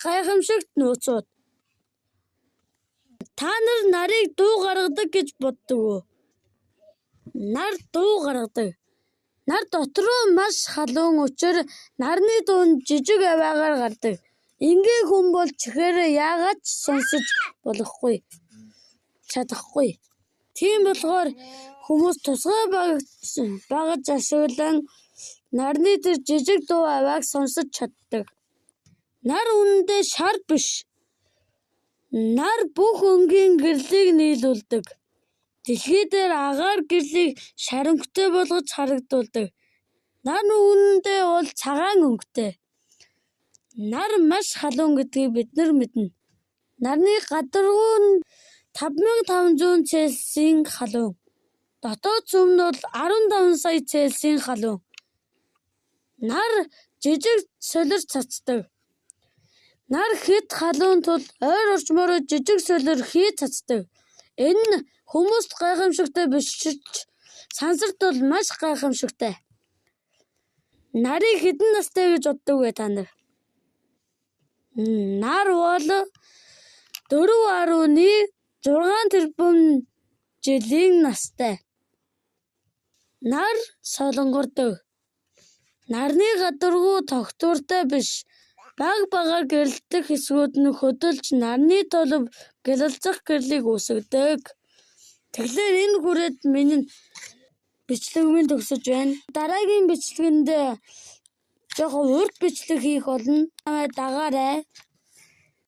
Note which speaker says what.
Speaker 1: гайхамшигт нууцуд. Та нар нарыг дуу гаргадаг гэж боддог уу? Нар дуу гаргадаг. Нар дотроо маш халуун учир нарны дунд жижиг аваагаар гардаг. Ингийн хүн бол чихээр яагаад ч сонсож чадахгүй. Тийм болохоор хүмүүс тусгай багаж ашиглан нарны тэр жижиг дуу авааг сонсож чаддаг. Нар үнэндээ шар биш. Нар бүх өнгийн гэрлийг нийлүүлдэг. Дэлхий дээр агаар гэрлийг шаранхтай болгож харагдуулдаг. Нар үнэндээ бол цагаан өнгөтэй. Нар маш халуун гэдгийг бид нар мэднэ. Нарны гадаргуу нь 5500 Цельсийн халуун. Дотоод зүм нь бол 15 сая Цельсийн халуун. Нар жижиг солир цацдаг. Нар хэд халуун тул ойр орчмоор жижиг солир хий цацдаг. Энэ нь хүмүүст гайхамшигтай биш ч сансарт бол маш гайхамшигтай. Нарыг хэдэн настай гэж боддог вэ та нар? Нар бол 4.6 тэрбум жилийн настай. Нар солонгордог. Нарны гадаргуу тогтвортой биш. Багаар гэрэлтэх хэсгүүд нь хөдөлж нарны толб гялалзах гэрлийг үүсгэдэг. Тэгэхээр энэ хүрээд миний бичлэг минь төгсөж байна. Дараагийн бичлэгэнд жоохон урт бичлэг хийх болно. Намайг дагаарай.